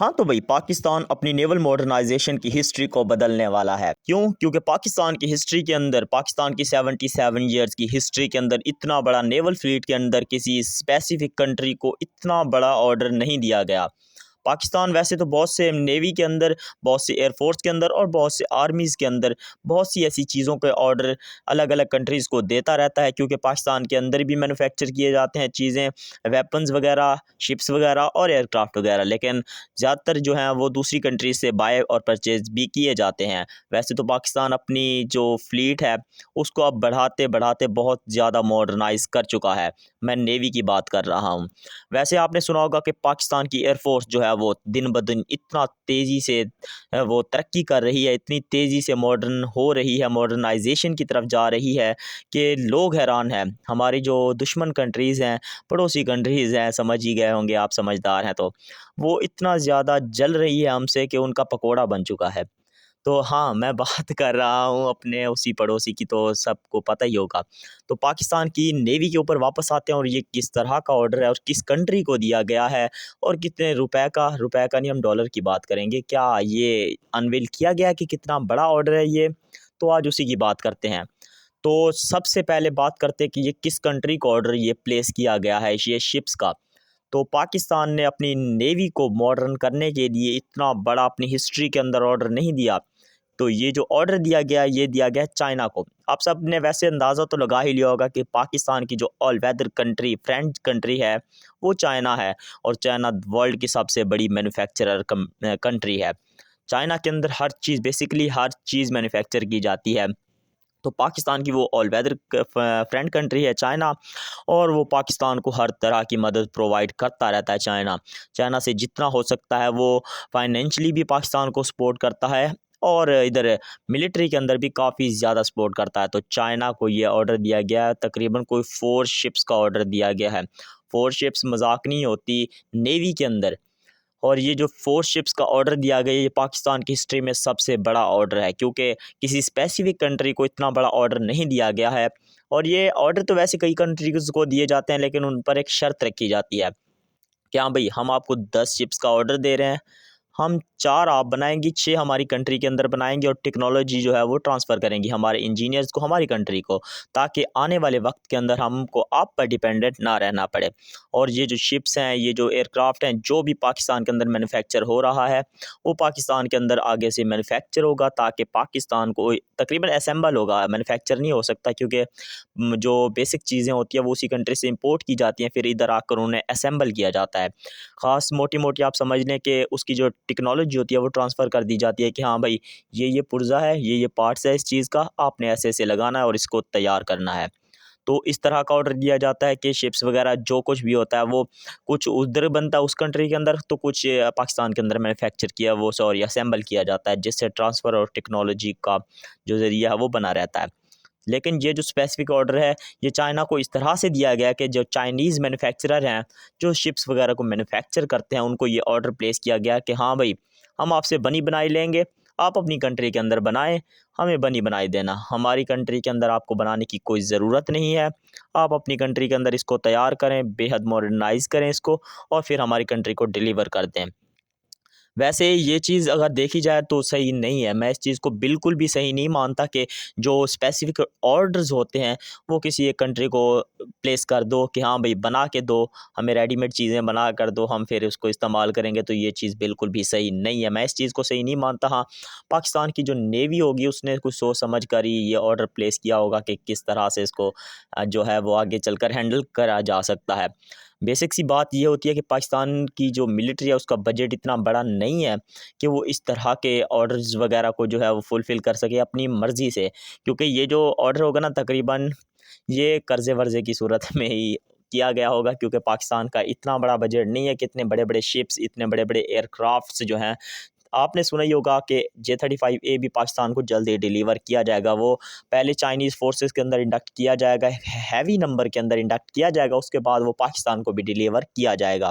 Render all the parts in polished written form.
हाँ तो भाई पाकिस्तान अपनी नेवल मॉडर्नाइजेशन की हिस्ट्री को बदलने वाला है। क्यों? क्योंकि पाकिस्तान की हिस्ट्री के अंदर, पाकिस्तान की 77 ईयर्स की हिस्ट्री के अंदर इतना बड़ा नेवल फ्लीट के अंदर किसी स्पेसिफिक कंट्री को इतना बड़ा ऑर्डर नहीं दिया गया। पाकिस्तान वैसे तो बहुत से नेवी के अंदर, बहुत से एयरफोर्स के अंदर और बहुत से आर्मीज़ के अंदर बहुत सी ऐसी चीज़ों के ऑर्डर अलग अलग कंट्रीज़ को देता रहता है, क्योंकि पाकिस्तान के अंदर भी मैन्युफैक्चर किए जाते हैं चीज़ें, वेपन्स वगैरह, शिप्स वगैरह और एयरक्राफ्ट वगैरह। लेकिन ज़्यादातर जो हैं वो दूसरी कंट्रीज से बाय और परचेज भी किए जाते हैं। वैसे तो पाकिस्तान अपनी जो फ्लीट है उसको अब बढ़ाते बढ़ाते बहुत ज़्यादा मॉडर्नाइज कर चुका है। मैं नेवी की बात कर रहा हूँ। वैसे आपने सुना होगा कि पाकिस्तान की एयरफोर्स जो है वो दिन ब दिन इतना तेज़ी से वो तरक्की कर रही है, इतनी तेज़ी से मॉडर्न हो रही है, मॉडर्नाइजेशन की तरफ जा रही है कि लोग हैरान हैं। हमारी जो दुश्मन कंट्रीज़ हैं, पड़ोसी कंट्रीज़ हैं, समझ ही गए होंगे आप, समझदार हैं तो, वो इतना ज़्यादा जल रही है हमसे कि उनका पकोड़ा बन चुका है। तो हाँ, मैं बात कर रहा हूँ अपने उसी पड़ोसी की, तो सबको पता ही होगा। तो पाकिस्तान की नेवी के ऊपर वापस आते हैं और ये किस तरह का ऑर्डर है और किस कंट्री को दिया गया है और कितने रुपए का नहीं, हम डॉलर की बात करेंगे। क्या ये अनवील किया गया है कि कितना बड़ा ऑर्डर है ये? तो आज उसी की बात करते हैं। तो सबसे पहले बात करते हैं कि ये किस कंट्री को ऑर्डर ये प्लेस किया गया है, ये शिप्स का। तो पाकिस्तान ने अपनी नेवी को मॉडर्न करने के लिए इतना बड़ा अपनी हिस्ट्री के अंदर ऑर्डर नहीं दिया। तो ये जो ऑर्डर दिया गया, ये दिया गया चाइना को। आप सब ने वैसे अंदाज़ा तो लगा ही लिया होगा कि पाकिस्तान की जो all weather country, friend country है, वो चाइना है। और चाइना वर्ल्ड की सबसे बड़ी मैन्युफैक्चरर कंट्री है। चाइना के अंदर हर चीज़, बेसिकली हर चीज़ मैन्युफैक्चर की जाती है। तो पाकिस्तान की वो ऑल वेदर फ्रेंड कंट्री है चाइना, और वो पाकिस्तान को हर तरह की मदद प्रोवाइड करता रहता है चाइना। चाइना से जितना हो सकता है वो फाइनेंशियली भी पाकिस्तान को सपोर्ट करता है और इधर मिलिट्री के अंदर भी काफ़ी ज़्यादा सपोर्ट करता है। तो चाइना को ये ऑर्डर दिया गया है, तकरीबन कोई 4 शिप्स का ऑर्डर दिया गया है। 4 शिप्स मजाक नहीं होती नेवी के अंदर। और ये जो 4 शिप्स का ऑर्डर दिया गया, ये पाकिस्तान की हिस्ट्री में सबसे बड़ा ऑर्डर है, क्योंकि किसी स्पेसिफिक कंट्री को इतना बड़ा ऑर्डर नहीं दिया गया है। और ये ऑर्डर तो वैसे कई कंट्रीज़ को दिए जाते हैं, लेकिन उन पर एक शर्त रखी जाती है कि हाँ भाई, हम आपको 10 शिप्स का ऑर्डर दे रहे हैं, हम 4 आप बनाएँगी, 6 हमारी कंट्री के अंदर बनाएँगे और टेक्नोलॉजी जो है वो ट्रांसफ़र करेंगी हमारे इंजीनियर्स को हमारी कंट्री को, ताकि आने वाले वक्त के अंदर हमको आप पर डिपेंडेंट ना रहना पड़े। और ये जो शिप्स हैं, ये जो एयरक्राफ्ट हैं, जो भी पाकिस्तान के अंदर मैन्युफैक्चर हो रहा है, वो पाकिस्तान के अंदर आगे से मैन्युफैक्चर होगा, ताकि पाकिस्तान को तकरीबन असेंबल होगा, मैन्युफैक्चर नहीं हो सकता, क्योंकि जो बेसिक चीज़ें होती हैं वो उसी कंट्री से इंपोर्ट की जाती हैं, फिर इधर आकर उन्हें असेंबल किया जाता है। ख़ास मोटी-मोटी आप समझ लें कि उसकी जो टेक्नोलॉजी होती है वो ट्रांसफ़र कर दी जाती है कि हाँ भाई, ये पुर्ज़ा है, ये पार्ट्स है इस चीज़ का, आपने ऐसे-ऐसे लगाना है और इसको तैयार करना है। तो इस तरह का ऑर्डर दिया जाता है कि शिप्स वग़ैरह जो कुछ भी होता है वो कुछ उधर बनता है उस कंट्री के अंदर, तो कुछ पाकिस्तान के अंदर मैन्युफैक्चर किया, वो सॉरी असेंबल किया जाता है, जिससे ट्रांसफ़र और टेक्नोलॉजी का जो ज़रिया है वो बना रहता है। लेकिन ये जो स्पेसिफिक ऑर्डर है, ये चाइना को इस तरह से दिया गया है कि जो चाइनीज़ मैन्युफैक्चरर हैं, जो शिप्स वगैरह को मैन्युफैक्चर करते हैं, उनको ये ऑर्डर प्लेस किया गया कि हाँ भाई, हम आपसे बनी बनाई लेंगे, आप अपनी कंट्री के अंदर बनाएँ, हमें बनी बनाई देना। हमारी कंट्री के अंदर आपको बनाने की कोई ज़रूरत नहीं है। आप अपनी कंट्री के अंदर इसको तैयार करें, बेहद मॉडर्नाइज़ करें इसको और फिर हमारी कंट्री को डिलीवर कर दें। वैसे ये चीज़ अगर देखी जाए तो सही नहीं है। मैं इस चीज़ को बिल्कुल भी सही नहीं मानता कि जो स्पेसिफ़िक ऑर्डर्स होते हैं, वो किसी एक कंट्री को प्लेस कर दो कि हाँ भई बना के दो, हमें रेडीमेड चीज़ें बना कर दो, हम फिर उसको इस्तेमाल करेंगे, तो ये चीज़ बिल्कुल भी सही नहीं है। मैं इस चीज़ को सही नहीं मानता। हाँ, पाकिस्तान की जो नेवी होगी उसने कुछ सोच समझ कर ही ये ऑर्डर प्लेस किया होगा कि किस तरह से इसको जो है वो आगे चलकर हैंडल करा जा सकता है। बेसिक सी बात ये होती है कि पाकिस्तान की जो मिलिट्री है उसका बजट इतना बड़ा नहीं है कि वो इस तरह के ऑर्डर्स वगैरह को जो है वो फुलफ़िल कर सके अपनी मर्ज़ी से। क्योंकि ये जो ऑर्डर होगा ना, तकरीबन ये कर्ज़े-वर्ज़े की सूरत में ही किया गया होगा, क्योंकि पाकिस्तान का इतना बड़ा बजट नहीं है कि इतने बड़े-बड़े शिप्स, इतने बड़े-बड़े एयरक्राफ्ट्स जो हैं, आपने सुना ही होगा कि J-35A भी पाकिस्तान को जल्द ही डिलीवर किया जाएगा। वो पहले चाइनीज़ फ़ोर्सेस के अंदर इंडक्ट किया जाएगा, हैवी नंबर के अंदर इंडक्ट किया जाएगा, उसके बाद वो पाकिस्तान को भी डिलीवर किया जाएगा,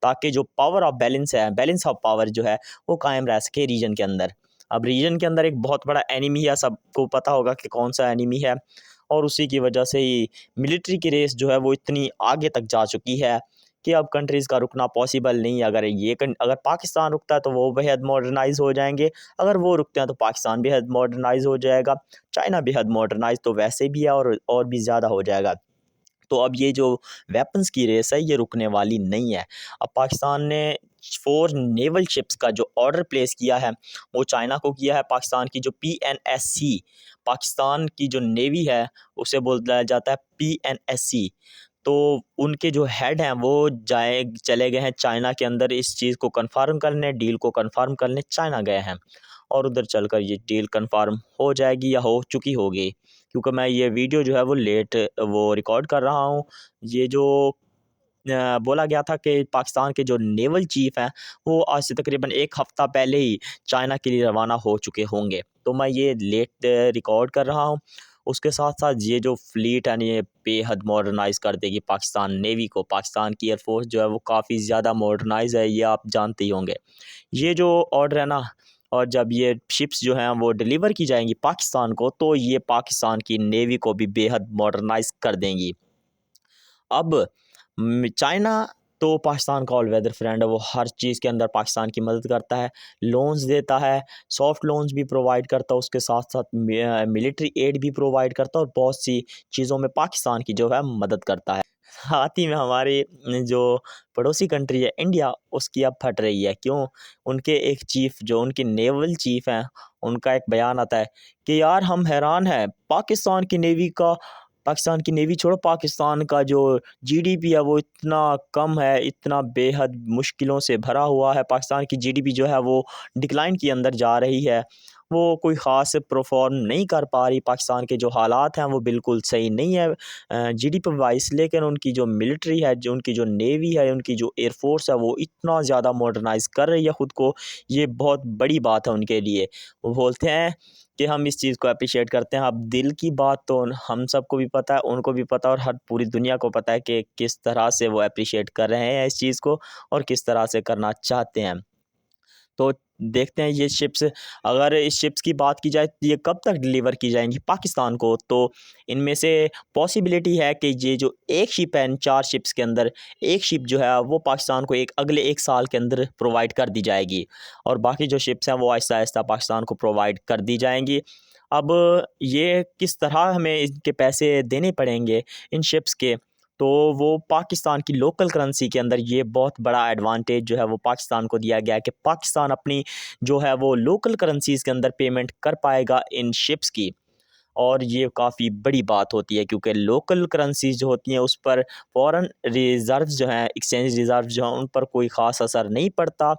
ताकि जो पावर ऑफ बैलेंस है, बैलेंस ऑफ पावर जो है, वो कायम रह सके रीजन के अंदर। अब रीजन के अंदर एक बहुत बड़ा एनिमी है, सबको पता होगा कि कौन-सा एनिमी है, और उसी की वजह से ही मिलिट्री की रेस जो है वो इतनी आगे तक जा चुकी है कि अब कंट्रीज़ का रुकना पॉसिबल नहीं है। अगर पाकिस्तान रुकता है तो वो बेहद मॉडर्नाइज़ हो जाएंगे, अगर वो रुकते हैं तो पाकिस्तान बेहद मॉडर्नाइज़ हो जाएगा। चाइना बेहद मॉडर्नाइज़ तो वैसे भी है और भी ज़्यादा हो जाएगा। तो अब ये जो वेपन्स की रेस है ये रुकने वाली नहीं है। अब पाकिस्तान ने 4 नेवल शिप्स का जो ऑर्डर प्लेस किया है वो चाइना को किया है। पाकिस्तान की जो पीएनएससी, पाकिस्तान की जो नेवी है उसे बोला जाता है पीएनएससी। तो उनके जो हेड हैं वो चले गए हैं चाइना के अंदर इस चीज़ को कन्फर्म करने, डील को कन्फर्म करने चाइना गए हैं। और उधर चलकर ये डील कन्फर्म हो जाएगी या हो चुकी होगी, क्योंकि मैं ये वीडियो जो है वो लेट वो रिकॉर्ड कर रहा हूँ। ये जो बोला गया था कि पाकिस्तान के जो नेवल चीफ़ हैं वो आज से तकरीबन 1 हफ़्ता पहले ही चाइना के लिए रवाना हो चुके होंगे। तो मैं ये लेट रिकॉर्ड कर रहा हूँ। उसके साथ-साथ ये जो फ़्लीट है ना ये बेहद मॉडर्नाइज़ कर देगी पाकिस्तान नेवी को। पाकिस्तान की एयर फ़ोर्स जो है वो काफ़ी ज़्यादा मॉडर्नाइज़ है, ये आप जानते ही होंगे। ये जो ऑर्डर है ना, और जब ये शिप्स जो हैं वो डिलीवर की जाएँगी पाकिस्तान को, तो ये पाकिस्तान की नेवी को भी बेहद मॉडर्नाइज़ कर देंगी। अब चाइना तो पाकिस्तान का ऑल वेदर फ्रेंड है, वो हर चीज़ के अंदर पाकिस्तान की मदद करता है, लोन्स देता है, सॉफ्ट लोन्स भी प्रोवाइड करता है, उसके साथ-साथ मिलिट्री एड भी प्रोवाइड करता है और बहुत सी चीज़ों में पाकिस्तान की जो है मदद करता है। साथ ही में हमारी जो पड़ोसी कंट्री है इंडिया, उसकी अब फट रही है। क्यों? उनके एक चीफ़ जो उनके नेवल चीफ़ हैं, उनका एक बयान आता है कि यार हम हैरान हैं, पाकिस्तान की नेवी छोड़ो, पाकिस्तान का जो जीडीपी है वो इतना कम है, इतना बेहद मुश्किलों से भरा हुआ है। पाकिस्तान की जीडीपी जो है वो डिक्लाइन के अंदर जा रही है। वो कोई ख़ास परफ़ॉर्म नहीं कर पा रही। पाकिस्तान के जो हालात हैं वो बिल्कुल सही नहीं है जीडीपी वाइज़, लेकिन उनकी जो मिलिट्री है, जो उनकी जो नेवी है, उनकी जो एयर फ़ोर्स है वो इतना ज़्यादा मॉडर्नाइज़ कर रही है ख़ुद को, ये बहुत बड़ी बात है उनके लिए। वो बोलते हैं कि हम इस चीज़ को एप्रिशिएट करते हैं। अब दिल की बात तो हम सबको भी पता है, उनको भी पता है और हर पूरी दुनिया को पता है कि किस तरह से वो एप्रिशिएट कर रहे हैं इस चीज़ को और किस तरह से करना चाहते हैं। तो देखते हैं ये शिप्स, अगर इस शिप्स की बात की जाए तो ये कब तक डिलीवर की जाएँगी पाकिस्तान को, तो इनमें से पॉसिबिलिटी है कि ये जो एक शिप है इन 4 शिप्स के अंदर, एक शिप जो है वो पाकिस्तान को अगले 1 साल के अंदर प्रोवाइड कर दी जाएगी और बाकी जो शिप्स हैं वो आहिस्ता-आहिस्ता पाकिस्तान को प्रोवाइड कर दी जाएँगी। अब ये किस तरह हमें इनके पैसे देने पड़ेंगे इन शिप्स के, तो वो पाकिस्तान की लोकल करेंसी के अंदर ये बहुत बड़ा एडवांटेज जो है वो पाकिस्तान को दिया गया है कि पाकिस्तान अपनी जो है वो लोकल करेंसीज़ के अंदर पेमेंट कर पाएगा इन शिप्स की। और ये काफ़ी बड़ी बात होती है क्योंकि लोकल करेंसीज़ जो होती हैं उस पर फ़ॉरेन रिज़र्व्स जो हैं, एक्सचेंज रिज़र्व जो हैं, उन पर कोई ख़ास असर नहीं पड़ता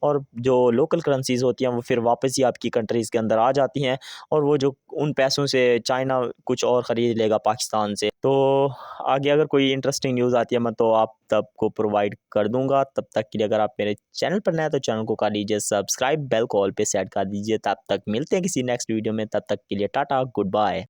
और जो लोकल करेंसीज़ होती हैं वो फिर वापस ही आपकी कंट्रीज़ के अंदर आ जाती हैं और वो जो उन पैसों से चाइना कुछ और ख़रीद लेगा पाकिस्तान से। तो आगे अगर कोई इंटरेस्टिंग न्यूज़ आती है मैं तो आप सबको प्रोवाइड कर दूँगा। तब तक के लिए अगर आप मेरे चैनल पर नए हैं तो चैनल को कर लीजिए सब्सक्राइब, बेल को ऑल पे सेट कर दीजिए। तब तक मिलते हैं किसी नेक्स्ट वीडियो में, तब तक के लिए टाटा, गुड बाय।